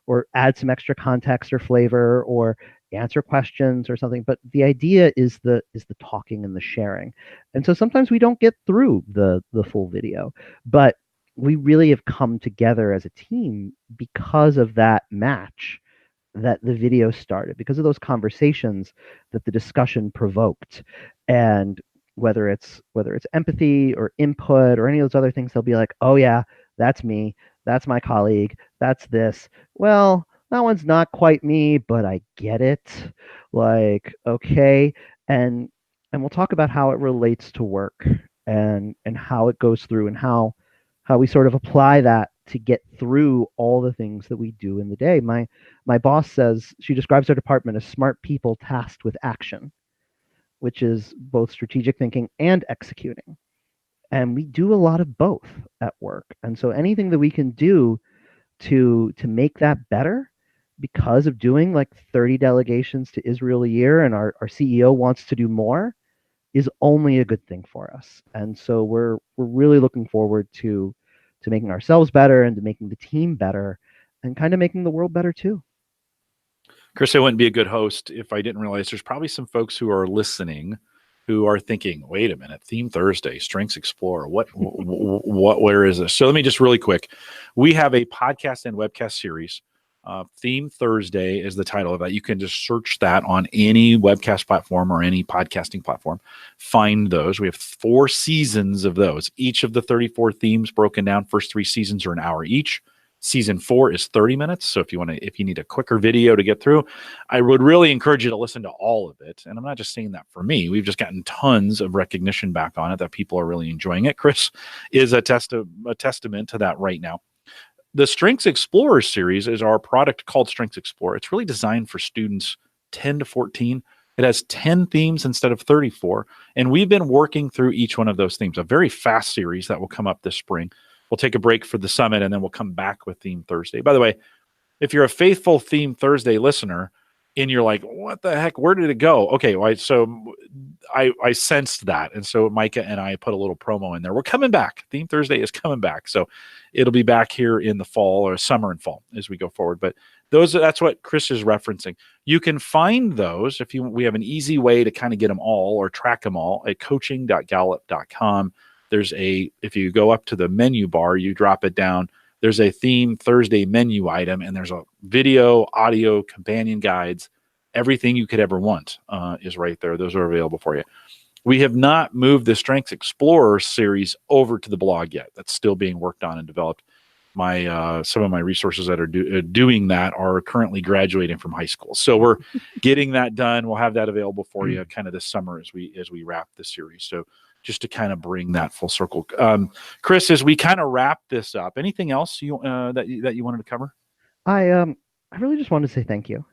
or add some extra context or flavor or answer questions or something. But the idea is the talking and the sharing. And so sometimes we don't get through the full video, but we really have come together as a team because of that match that the video started, because of those conversations that the discussion provoked. And whether it's empathy or input or any of those other things, they'll be like, oh yeah, that's me, that's my colleague, that's this. Well, that one's not quite me, but I get it. Like, okay. And we'll talk about how it relates to work and how it goes through, and how we sort of apply that to get through all the things that we do in the day. My boss says, she describes our department as smart people tasked with action, which is both strategic thinking and executing. And we do a lot of both at work. And so anything that we can do to make that better, because of doing like 30 delegations to Israel a year, and our CEO wants to do more, is only a good thing for us. And so we're really looking forward to making ourselves better and to making the team better and kind of making the world better too. Chris, I wouldn't be a good host if I didn't realize there's probably some folks who are listening who are thinking, wait a minute, Theme Thursday, Strengths Explorer, where is this? So let me just really quick. We have a podcast and webcast series. Theme Thursday is the title of that. You can just search that on any webcast platform or any podcasting platform. Find those. We have 4 seasons of those. Each of the 34 themes broken down. First 3 seasons are an hour each. Season 4 is 30 minutes. So if you need a quicker video to get through, I would really encourage you to listen to all of it. And I'm not just saying that for me. We've just gotten tons of recognition back on it that people are really enjoying it. Chris is a testament to that right now. The Strengths Explorer series is our product called Strengths Explorer. It's really designed for students 10 to 14. It has 10 themes instead of 34. And we've been working through each one of those themes, a very fast series that will come up this spring. We'll take a break for the summit, and then we'll come back with Theme Thursday. By the way, if you're a faithful Theme Thursday listener and you're like, what the heck, where did it go? Okay, so I sensed that. And so Micah and I put a little promo in there. We're coming back. Theme Thursday is coming back. So it'll be back here in the fall, or summer and fall as we go forward. But that's what Chris is referencing. You can find those we have an easy way to kind of get them all or track them all at coaching.gallup.com. If you go up to the menu bar, you drop it down, there's a Theme Thursday menu item, and there's a video, audio, companion guides. Everything you could ever want is right there. Those are available for you. We have not moved the Strengths Explorer series over to the blog yet. That's still being worked on and developed. my some of my resources that are doing that are currently graduating from high school. So we're getting that done. We'll have that available for you kind of this summer as we wrap the series. So just to kind of bring that full circle. Chris, as we kind of wrap this up, anything else that you wanted to cover? I really just wanted to say thank you.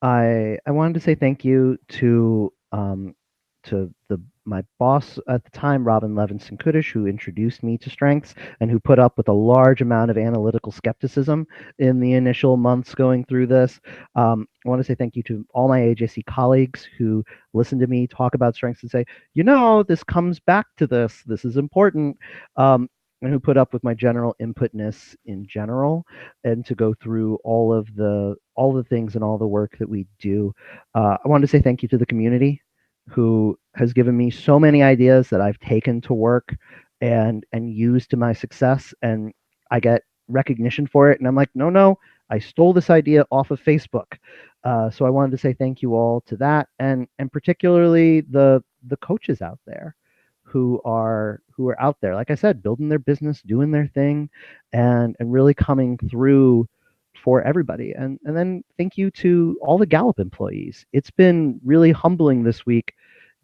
I wanted to say thank you to my boss at the time, Robin Levinson Kudish, who introduced me to strengths and who put up with a large amount of analytical skepticism in the initial months going through this. I want to say thank you to all my AJC colleagues who listen to me talk about strengths and say, this comes back to this. This is important. And who put up with my general inputness in general, and to go through all the things and all the work that we do. I wanted to say thank you to the community who has given me so many ideas that I've taken to work and used to my success, and I get recognition for it. And I'm like, no, I stole this idea off of Facebook. So I wanted to say thank you all to that, and particularly the coaches out there who are out there, like I said, building their business, doing their thing, and really coming through for everybody. And then thank you to all the Gallup employees. It's been really humbling this week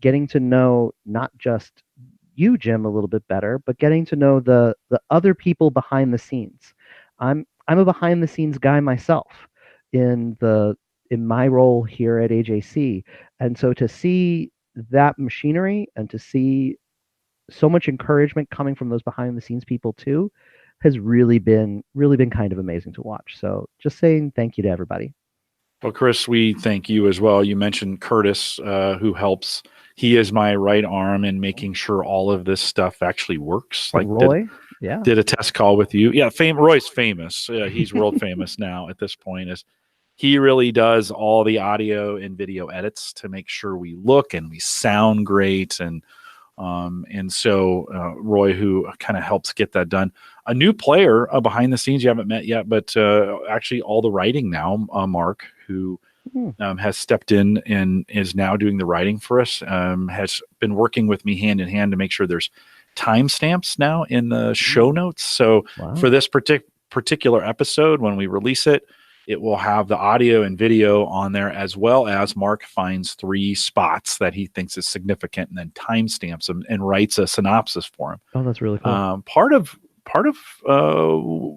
getting to know not just you, Jim, a little bit better, but getting to know the other people behind the scenes. I'm a behind the scenes guy myself in my role here at AJC. And so to see that machinery and to see so much encouragement coming from those behind the scenes people too has really been kind of amazing to watch. So just saying thank you to everybody. Well, Chris, we thank you as well. You mentioned Curtis, who helps. He is my right arm in making sure all of this stuff actually works. Like Roy, did a test call with you. Yeah, Roy's famous. He's world famous now at this point. Is he really does all the audio and video edits to make sure we look and we sound great. And so Roy, who kind of helps get that done. A new player behind the scenes you haven't met yet, but actually all the writing now, Mark, who has stepped in and is now doing the writing for us, has been working with me hand in hand to make sure there's timestamps now in the show notes. So for this particular episode, when we release it, it will have the audio and video on there, as well as Mark finds 3 spots that he thinks is significant and then timestamps them and writes a synopsis for him. Oh, that's really cool. Part of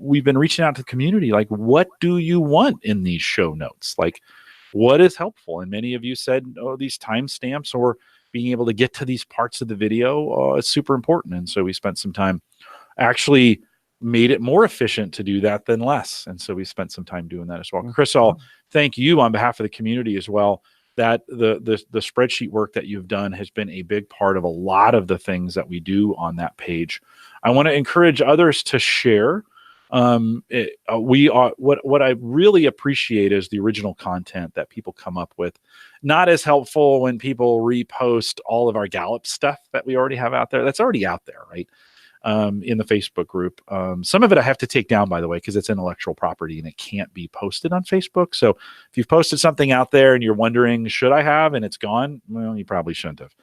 we've been reaching out to the community, like, what do you want in these show notes? Like, what is helpful? And many of you said, these timestamps or being able to get to these parts of the video is super important. And so we spent some time, actually made it more efficient to do that than less. And so we spent some time doing that as well. Chris, I'll thank you on behalf of the community as well, that the spreadsheet work that you've done has been a big part of a lot of the things that we do on that page. I want to encourage others to share. What I really appreciate is the original content that people come up with. Not as helpful when people repost all of our Gallup stuff that we already have out there. That's already out there, right? In the Facebook group. Some of it I have to take down, by the way, because it's intellectual property and it can't be posted on Facebook. So if you've posted something out there and you're wondering, should I have, and it's gone, well, you probably shouldn't have.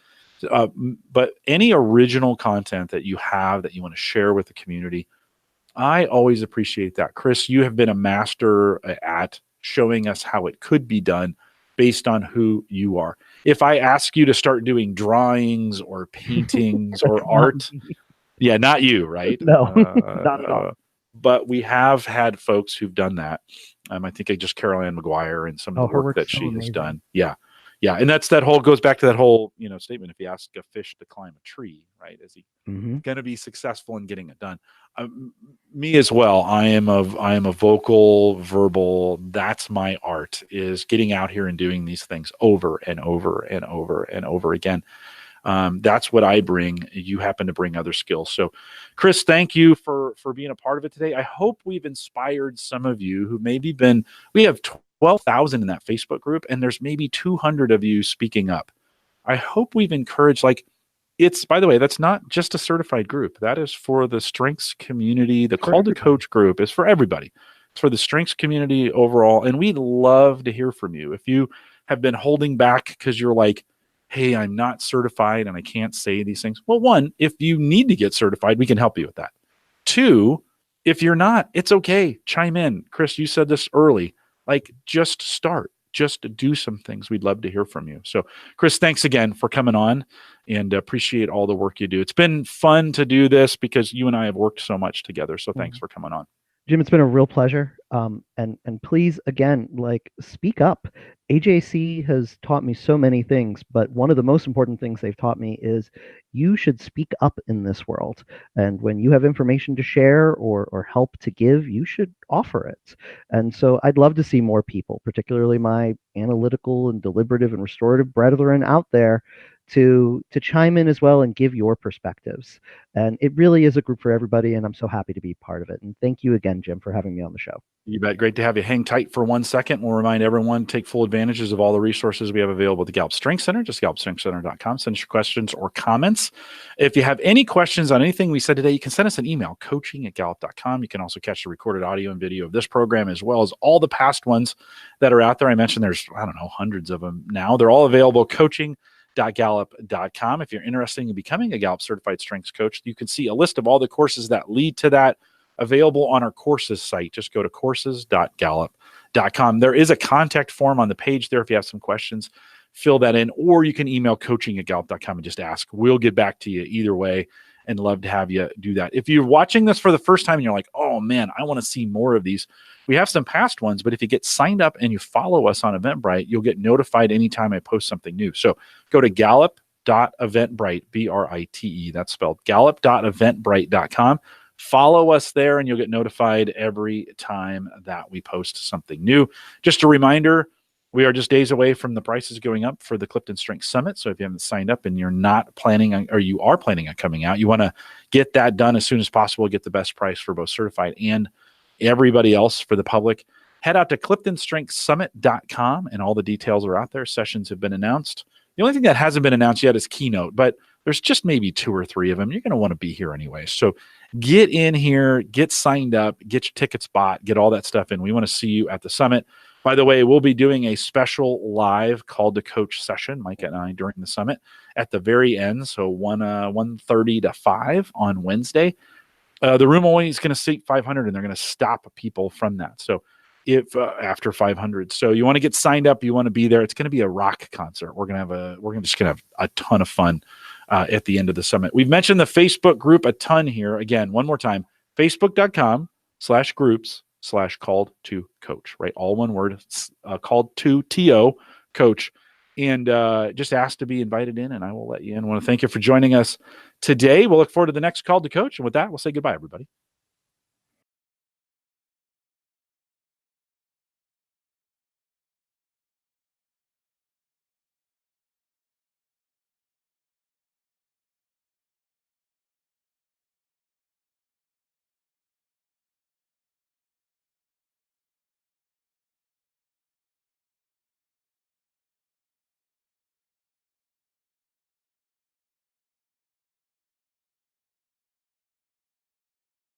But any original content that you have that you want to share with the community, I always appreciate that. Chris, you have been a master at showing us how it could be done based on who you are. If I ask you to start doing drawings or paintings or art, yeah, not you, right? No, not at all. But we have had folks who've done that. I think just Carol Ann McGuire and some of the work that she has done. Yeah. And goes back to that whole, statement. If you ask a fish to climb a tree, right? Is he going to be successful in getting it done? Me as well. I am a vocal, verbal. That's my art, is getting out here and doing these things over and over and over and over again. That's what I bring. You happen to bring other skills. So, Chris, thank you for being a part of it today. I hope we've inspired some of you who maybe we have 12,000 in that Facebook group, and there's maybe 200 of you speaking up. I hope we've encouraged, by the way, that's not just a certified group. That is for the strengths community. The Call to Coach group is for everybody. It's for the strengths community overall. And we'd love to hear from you. If you have been holding back because you're like, hey, I'm not certified and I can't say these things. Well, 1, if you need to get certified, we can help you with that. 2, If you're not, it's okay. Chime in. Chris, you said this early. Like, just start. Just do some things. We'd love to hear from you. So, Chris, thanks again for coming on, and appreciate all the work you do. It's been fun to do this because you and I have worked so much together. So thanks for coming on. Jim, it's been a real pleasure. And please, again, like, speak up. AJC has taught me so many things, but one of the most important things they've taught me is you should speak up in this world. And when you have information to share or help to give, you should offer it. And so I'd love to see more people, particularly my analytical and deliberative and restorative brethren out there, to chime in as well and give your perspectives. And it really is a group for everybody, and I'm so happy to be part of it. And thank you again, Jim, for having me on the show. You bet. Great to have you. Hang tight for 1 second. We'll remind everyone, take full advantages of all the resources we have available at the Gallup Strength Center, just gallupstrengthcenter.com. Send us your questions or comments. If you have any questions on anything we said today, you can send us an email, coaching@gallup.com. You can also catch the recorded audio and video of this program, as well as all the past ones that are out there. I mentioned there's, hundreds of them now. They're all available, coaching.gallup.com. If you're interested in becoming a Gallup certified strengths coach, you can see a list of all the courses that lead to that available on our courses site. Just go to courses.gallup.com. There is a contact form on the page there. If you have some questions, fill that in, or you can email coaching@gallup.com and just ask. We'll get back to you either way, and love to have you do that. If you're watching this for the first time and you're like, oh man, I want to see more of these, we have some past ones, but if you get signed up and you follow us on Eventbrite, you'll get notified anytime I post something new. So go to gallup.eventbrite, B-R-I-T-E, that's spelled gallup.eventbrite.com. Follow us there, and you'll get notified every time that we post something new. Just a reminder, we are just days away from the prices going up for the Clifton Strengths Summit. So if you haven't signed up and you're not planning on, or you are planning on coming out, you want to get that done as soon as possible, get the best price for both certified and everybody else for the public. Head out to CliftonStrengthsSummit.com, and all the details are out there. Sessions have been announced. The only thing that hasn't been announced yet is keynote, but there's just maybe 2 or 3 of them. You're going to want to be here anyway. So get in here, get signed up, get your tickets bought, get all that stuff in. We want to see you at the summit. By the way, we'll be doing a special live Called to Coach session, Mike and I, during the summit at the very end. So 1:30 to 5 on Wednesday. The room only is going to seat 500, and they're going to stop people from that. So if after 500, so you want to get signed up, you want to be there. It's going to be a rock concert. We're just going to have a ton of fun at the end of the summit. We've mentioned the Facebook group a ton here. Again, one more time, facebook.com/groups/called to coach, right? All one word, called to TO coach. And just ask to be invited in, and I will let you in. I want to thank you for joining us today. We'll look forward to the next Called to Coach. And with that, we'll say goodbye, everybody.